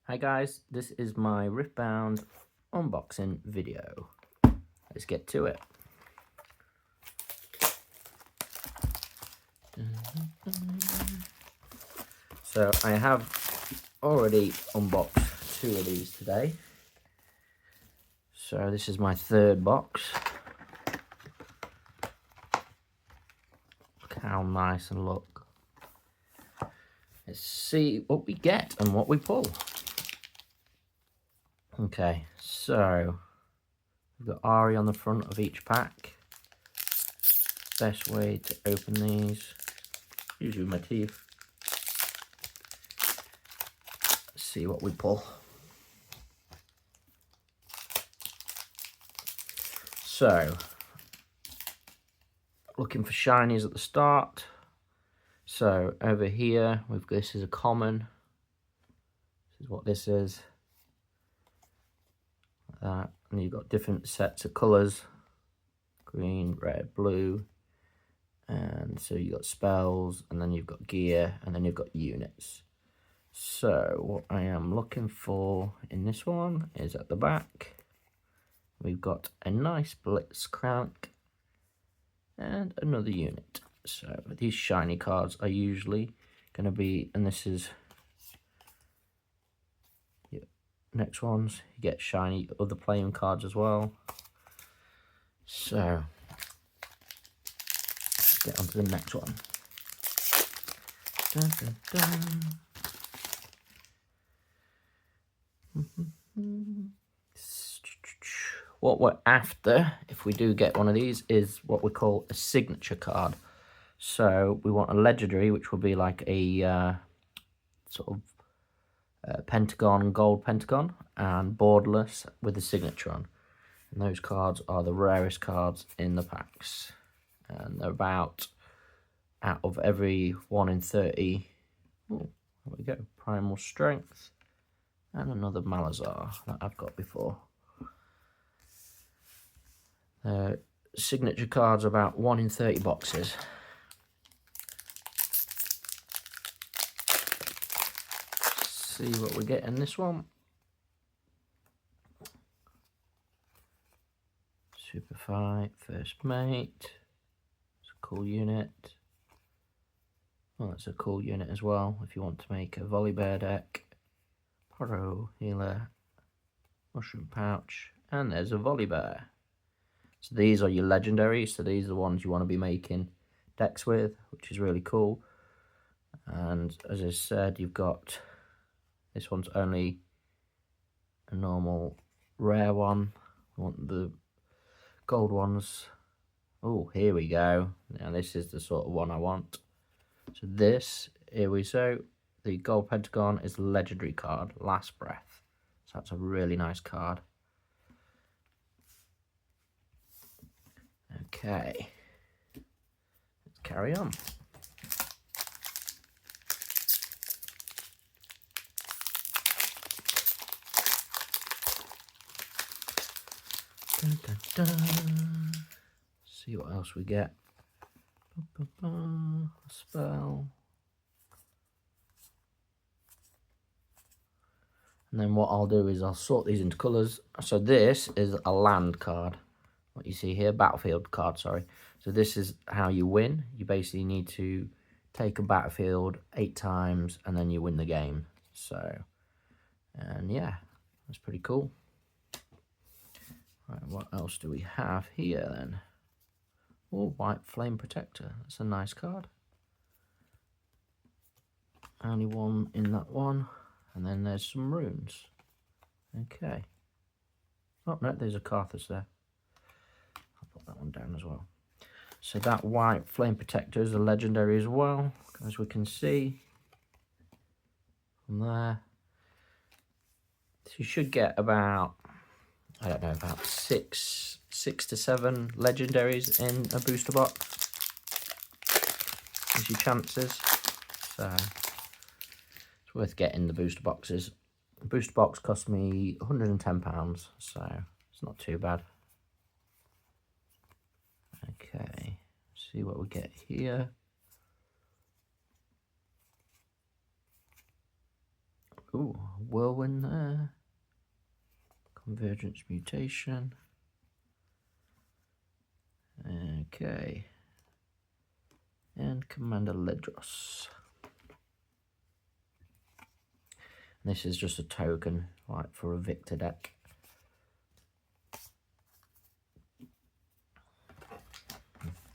Hi guys, this is my Riftbound unboxing video. Let's get to it. So I have already unboxed two of these today. So this is my third box. Look how nice and look. Let's see what we get and what we pull. Okay, so we've got Ari on the front of each pack. Best way to open these, usually with my teeth. Let's see what we pull. So, looking for shinies at the start. So over here, this is a common. This is what this is. Like that. And you've got different sets of colours. Green, red, blue. And so you've got spells, and then you've got gear, and then you've got units. So what I am looking for in this one is at the back. We've got a nice Blitzcrank and another unit. So these shiny cards are usually going to be, and this is next ones, you get shiny other playing cards as well. So let's get on to the next one. Dun, dun, dun. What we're after, if we do get one of these, is what we call a signature card. So we want a legendary, which will be like a sort of pentagon, gold pentagon, and borderless with a signature on. And those cards are the rarest cards in the packs. And they're about, out of every 1 in 30, oh, there we go, Primal Strength, and another Malazar that I've got before. Signature cards are about 1 in 30 boxes. See what we get in this one. Super Fight, First Mate. It's a cool unit. Well, that's a cool unit as well if you want to make a Volibear deck. Poro, Healer, Mushroom Pouch, and there's a Volibear. So these are your legendaries, so these are the ones you want to be making decks with, which is really cool. And as I said, you've got, this one's only a normal rare one. I want the gold ones. Oh, here we go. Now this is the sort of one I want. So this, here we go. The gold pentagon is a legendary card, Last Breath. So that's a really nice card. Okay, let's carry on. Dun, dun, dun. See what else we get. A spell. And then what I'll do is I'll sort these into colours. So this is a land card. What you see here, battlefield card, sorry. So this is how you win. You basically need to take a battlefield 8 times and then you win the game. So, and yeah, that's pretty cool. Right, what else do we have here then? Oh, White Flame Protector. That's a nice card. Only one in that one. And then there's some runes. Okay. Oh, no, there's a Karthus there. I'll put that one down as well. So that White Flame Protector is a legendary as well, as we can see from there. So you should get about, I don't know, about six to 7 legendaries in a booster box. There's your chances. So it's worth getting the booster boxes. The booster box cost me £110, so it's not too bad. Okay, see what we get here. Ooh, whirlwind there. Convergence mutation. Okay. And Commander Ledros. This is just a token, like for a Victor deck.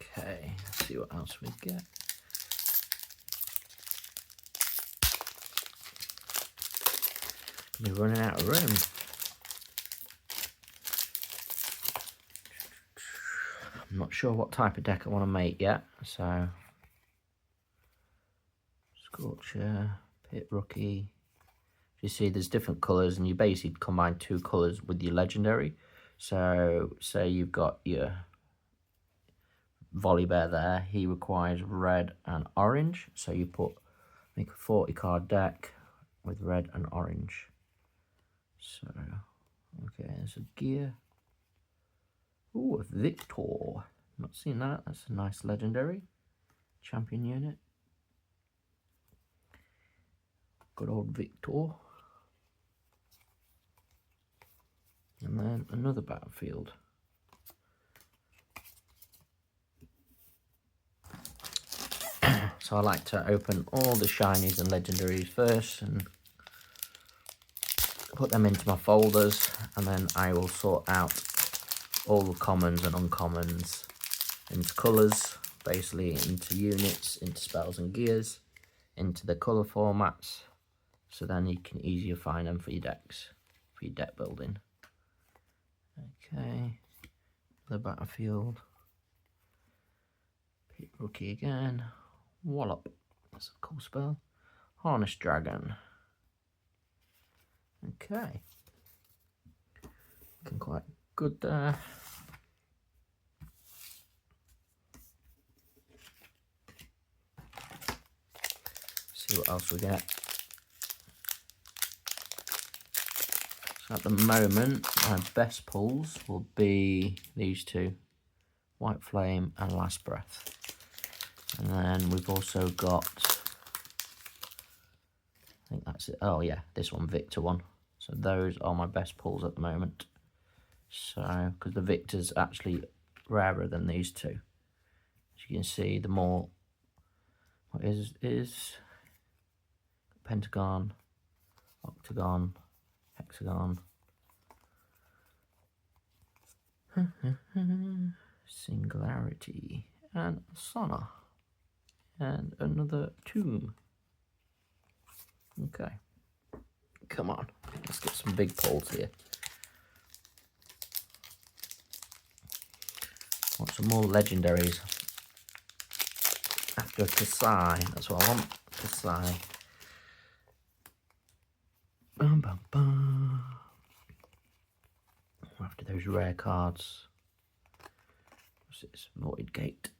Okay, let's see what else we get. We're running out of room. I'm not sure what type of deck I want to make yet, so Scorcher, Pit Rookie. You see there's different colours, and you basically combine 2 colours with your legendary. So say you've got your Volibear there, he requires red and orange, so you make a 40 card deck with red and orange. So okay, there's a gear. Ooh, a Victor. Not seen that. That's a nice legendary champion unit. Good old Victor. And then another battlefield. So I like to open all the shinies and legendaries first and put them into my folders, and then I will sort out all the commons and uncommons into colours, basically into units, into spells and gears, into the colour formats, so then you can easier find them for your decks, for your deck building. Okay, the battlefield. Pit Rookie again. Wallop, that's a cool spell. Harness Dragon. Okay, looking quite good there. See what else we get. So at the moment, my best pulls will be these 2, White Flame and Last Breath. And then we've also got, I think that's it. Oh yeah, this one, Victor one. So those are my best pulls at the moment. So, because the Victor's actually rarer than these 2. As you can see, the more, what is Pentagon, Octagon, Hexagon, Singularity, and Sona, and another Tomb. Okay, come on, let's get some big pulls here. Want some more legendaries. After Kasai, that's what I want, Kasai. Bum, bum, bum. After those rare cards. What's this? Void Gate.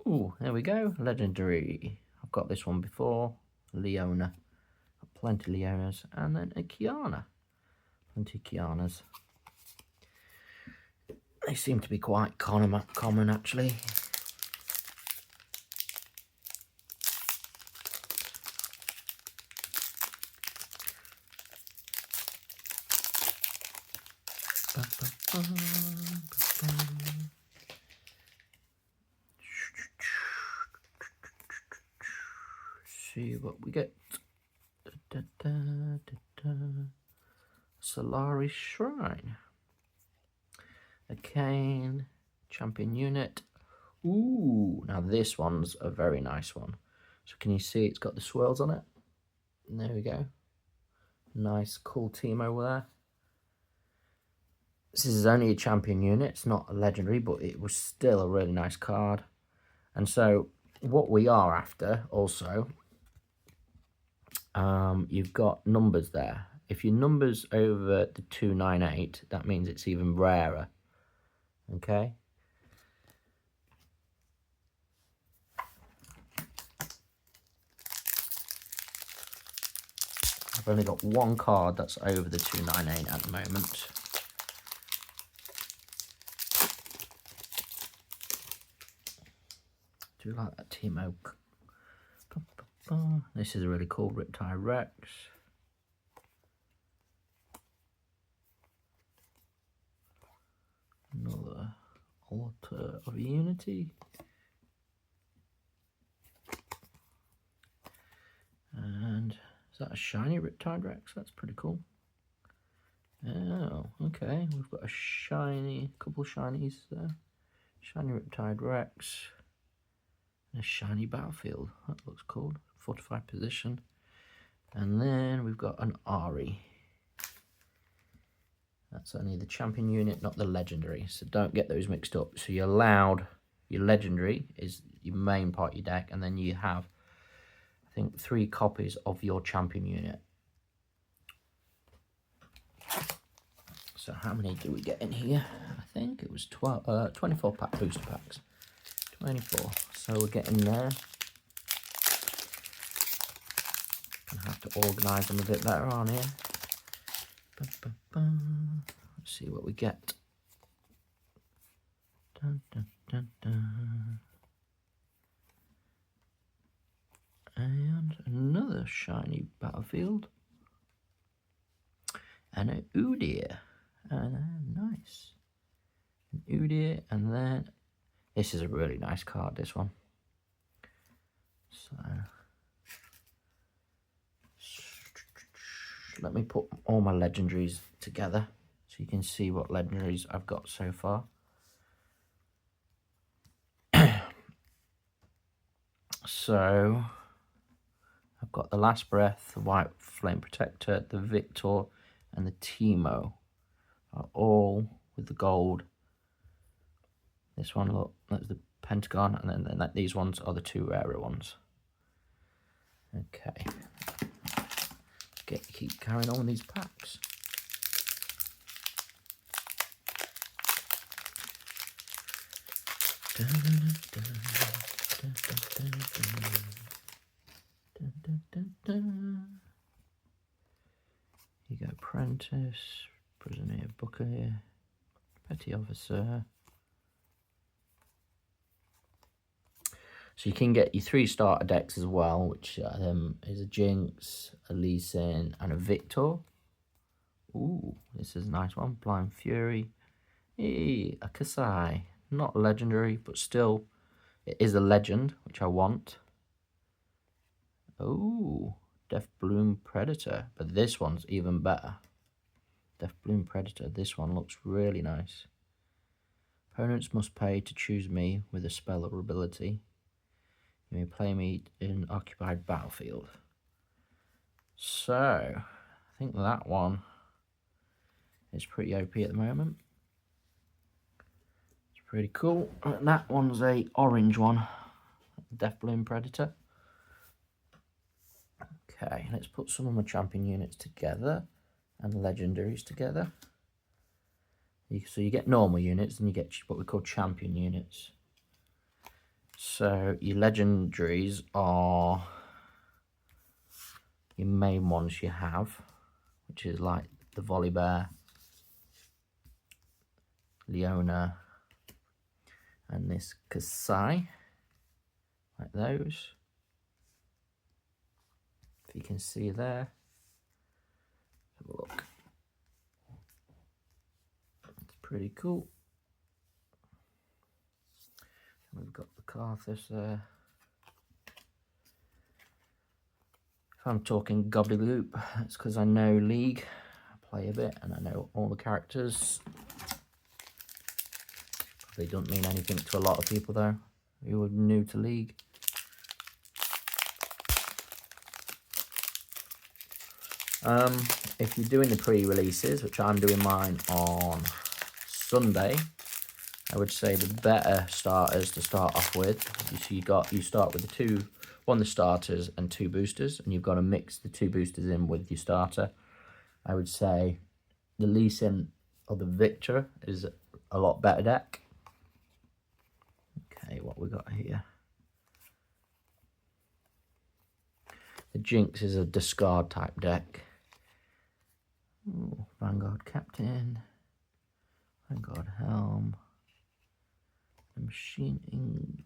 Ooh, there we go. Legendary. I've got this one before. Leona. Got plenty of Leonas. And then a Kiana. Plenty of Kianas. They seem to be quite common actually. See what we get. Solaris Shrine. A Cane. Champion unit. Ooh, now this one's a very nice one. So can you see it's got the swirls on it? And there we go. Nice, cool team over there. This is only a champion unit. It's not a legendary, but it was still a really nice card. And so what we are after also, you've got numbers there. If your number's over the 298, that means it's even rarer. Okay. I've only got one card that's over the 298 at the moment. Do you like that team oak? This is a really cool Riptide Rex. Another Altar of Unity. And is that a shiny Riptide Rex? That's pretty cool. Oh, okay. We've got a couple shinies there. Shiny Riptide Rex. And a shiny Battlefield. That looks cool. Fortified position. And then we've got an Ari. That's only the champion unit, not the legendary. So don't get those mixed up. So your legendary is your main part of your deck. And then you have, I think, 3 copies of your champion unit. So how many do we get in here? I think it was 24 pack booster packs. 24. So we're getting there. Gonna have to organise them a bit better on here. Let's see what we get. Dun, dun, dun, dun. And another shiny Battlefield. And an Udyr. Nice. An Udyr, and then this is a really nice card, this one. So let me put all my legendaries together so you can see what legendaries I've got so far. So I've got the Last Breath, the White Flame Protector, the Victor, and the Teemo are all with the gold. This one, look, that's the Pentagon, and then these ones are the 2 rarer ones. Okay. Keep carrying on with these packs. You go Apprentice, Prisoner, Buccaneer, Petty Officer. So you can get your 3 starter decks as well, which is a Jinx, a Lee Sin, and a Victor. Ooh, this is a nice one. Blind Fury. Hey, a Kasai. Not legendary, but still, it is a legend, which I want. Ooh, Death Bloom Predator. But this one's even better. Death Bloom Predator. This one looks really nice. Opponents must pay to choose me with a spell or ability. You may play me in occupied battlefield. So, I think that one is pretty OP at the moment. It's pretty cool. And that one's a orange one. Death Bloom Predator. Okay, let's put some of my champion units together and legendaries together. So you get normal units and you get what we call champion units. So your legendaries are your main ones you have, which is like the Volibear, Leona, and this Kasai, like those. If you can see there, have a look. It's pretty cool. We've got the Karthus there. If I'm talking gobbledygook, it's because I know League. I play a bit and I know all the characters. Probably don't mean anything to a lot of people though, who are new to League. If you're doing the pre-releases, which I'm doing mine on Sunday, I would say the better starters to start off with. So you start with the starters and 2 boosters, and you've got to mix the 2 boosters in with your starter. I would say the Lee Sin or the Victor is a lot better deck. Okay, what we got here? The Jinx is a discard type deck. Ooh, Vanguard Captain, Vanguard Helm, the Machine Ink.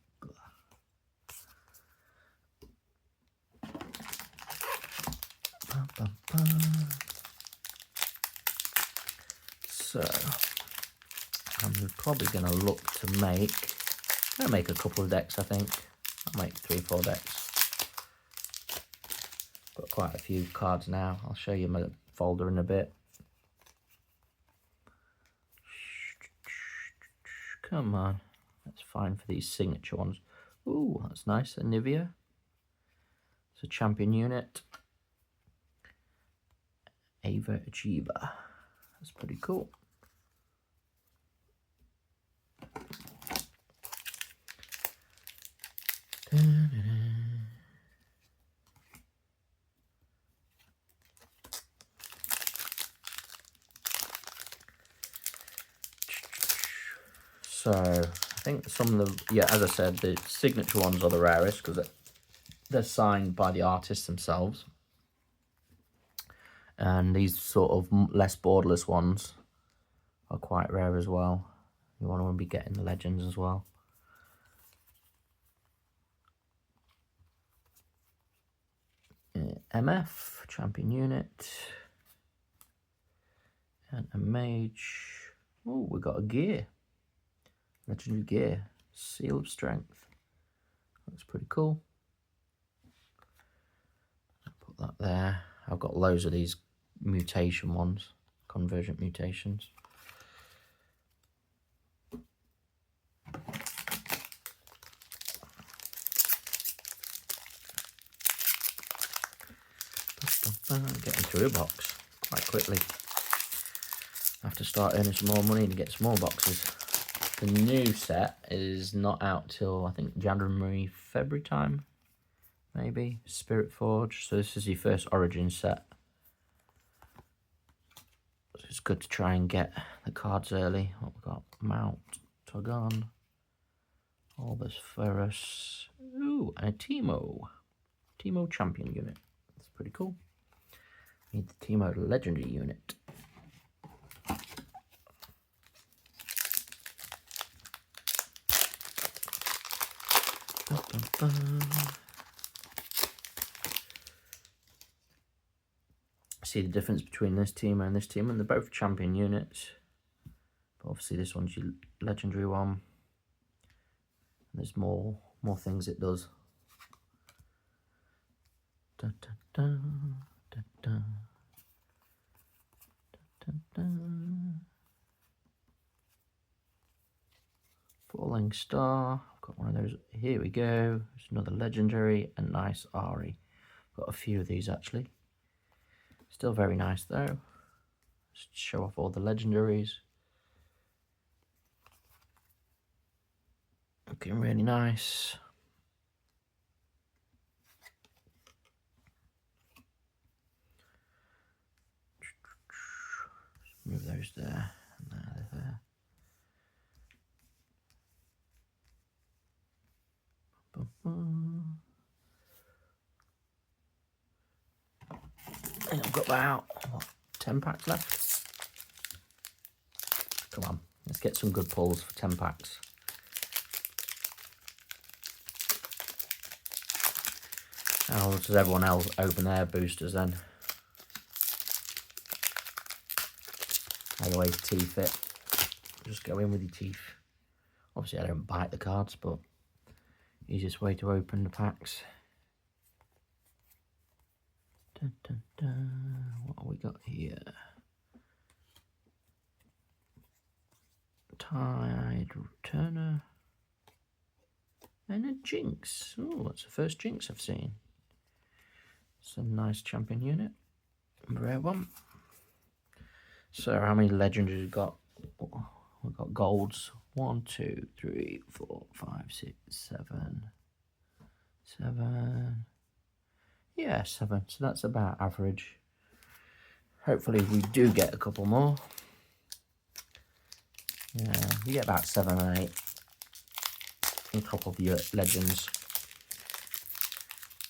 probably going to look to make... I'm going to make a couple of decks, I think. I'll make 3-4 decks. Got quite a few cards now. I'll show you my folder in a bit. Come on. That's fine for these signature ones. Ooh, that's nice. A Nivea. It's a champion unit. Ava Achiever. That's pretty cool. So, I think some of the, yeah, as I said, the signature ones are the rarest because they're signed by the artists themselves. And these sort of less borderless ones are quite rare as well. You want to be getting the legends as well. MF, champion unit. And a mage. Oh, we got a gear. Legendary gear. Seal of Strength. That's pretty cool. Put that there. I've got loads of these mutation ones. Convergent mutations. Getting through a box quite quickly. I have to start earning some more money to get some more boxes. The new set is not out till I think January, February time, maybe. Spirit Forge. So this is the first Origin set. So it's good to try and get the cards early. What we got? Mount, Togon, Albus Ferrus. Ooh, and a Teemo champion unit. That's pretty cool. Need the Teemo legendary unit. See the difference between this Teemo and this Teemo, and they're both champion units. But obviously this one's your legendary one. And there's more things it does. Dun, dun, dun, dun, dun. Dun, dun. Falling Star. I've got one of those. Here we go. There's another legendary. A nice Ari. Got a few of these actually. Still very nice though. Just show off all the legendaries. Looking really nice. Move those there and there. And I've got about, what, 10 packs left? Come on, let's get some good pulls for 10 packs. How does everyone else open their boosters then? I always teeth it. Just go in with your teeth. Obviously I don't bite the cards, but easiest way to open the packs. Dun, dun, dun. What have we got here? Tide Returner. And a Jinx. Oh, that's the first Jinx I've seen. Some nice champion unit. Rare one. So how many legendaries we've got? We've got golds. 1, 2, 3, 4, 5, 6, 7. 7. Yeah, 7. So that's about average. Hopefully we do get a couple more. Yeah, you get about 7 and 8. A couple of your legends.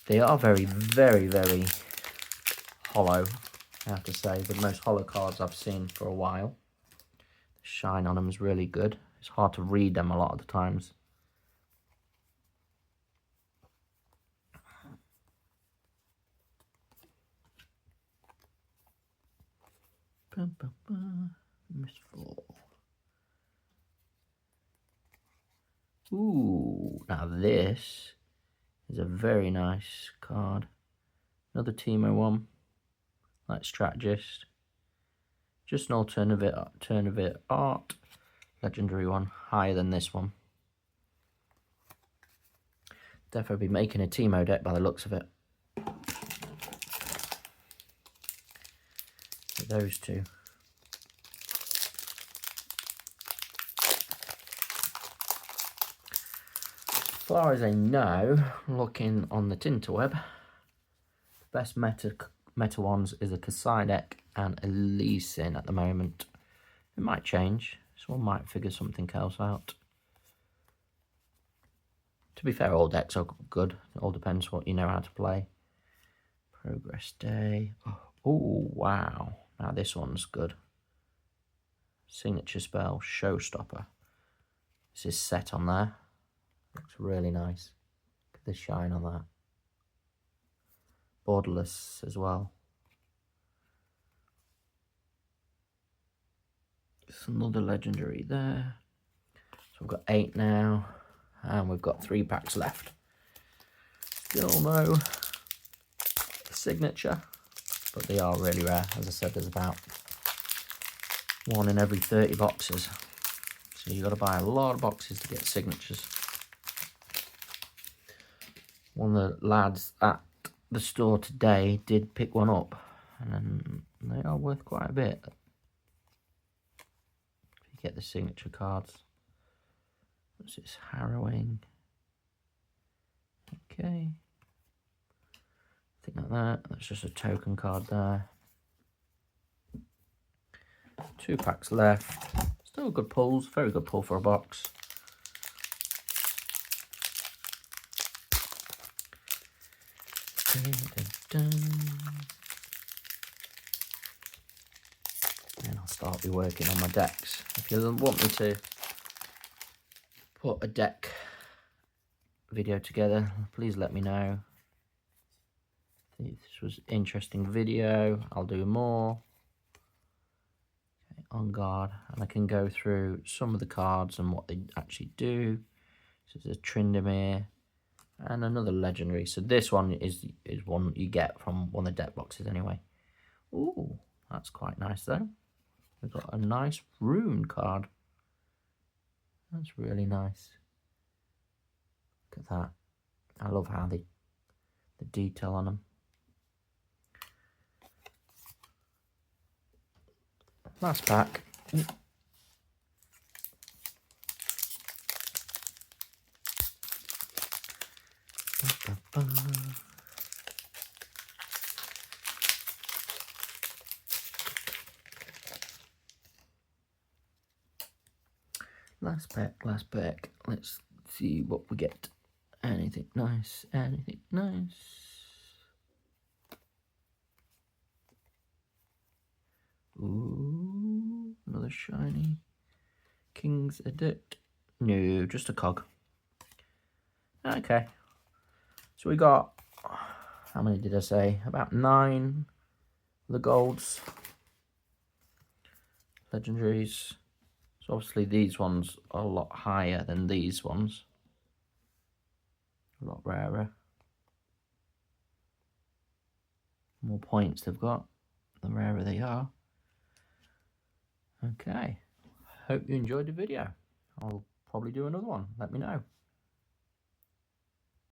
They are very, very, very hollow, I have to say. The most hollow cards I've seen for a while. The shine on them is really good. It's hard to read them a lot of the times. Mistfall. Ooh, now this is a very nice card. Another Teemo one, like Strategist. Just an alternative art. Legendary one, higher than this one. Definitely be making a Teemo deck by the looks of it. With those two. As far as I know, looking on the Tinterweb, the best meta ones is a Kasai deck and a Lee Sin at the moment. It might change. Someone might figure something else out. To be fair, all decks are good. It all depends what you know how to play. Progress Day. Oh, wow. Now this one's good. Signature spell, Showstopper. This is set on there. Looks really nice. Look at the shine on that. Borderless as well. It's another legendary there. So we've got 8 now. And we've got 3 packs left. Still no signature. But they are really rare. As I said, there's about 1 in every 30 boxes. So you've got to buy a lot of boxes to get signatures. One of the lads at the store today did pick one up, and they are worth quite a bit if you get the signature cards. What's this? Harrowing. Okay. Think like that. That's just a token card there. 2 packs left. Still good pulls. Very good pull for a box. And I'll start be working on my decks. If you want me to put a deck video together, please let me know. If this was an interesting video, I'll do more. Okay, on guard, and I can go through some of the cards and what they actually do. So there's a Tryndamere and another legendary. So this one is one you get from one of the deck boxes anyway. Ooh, that's quite nice though. We've got a nice rune card. That's really nice. Look at that. I love how the detail on them. Last pack. Last pack. Let's see what we get. Anything nice, anything nice. Ooh, another shiny. King's Edict. No, just a cog. Okay. So we got, how many did I say? About 9 of the golds. Legendaries. So obviously these ones are a lot higher than these ones. A lot rarer. The more points they've got, the rarer they are. Okay. Hope you enjoyed the video. I'll probably do another one. Let me know.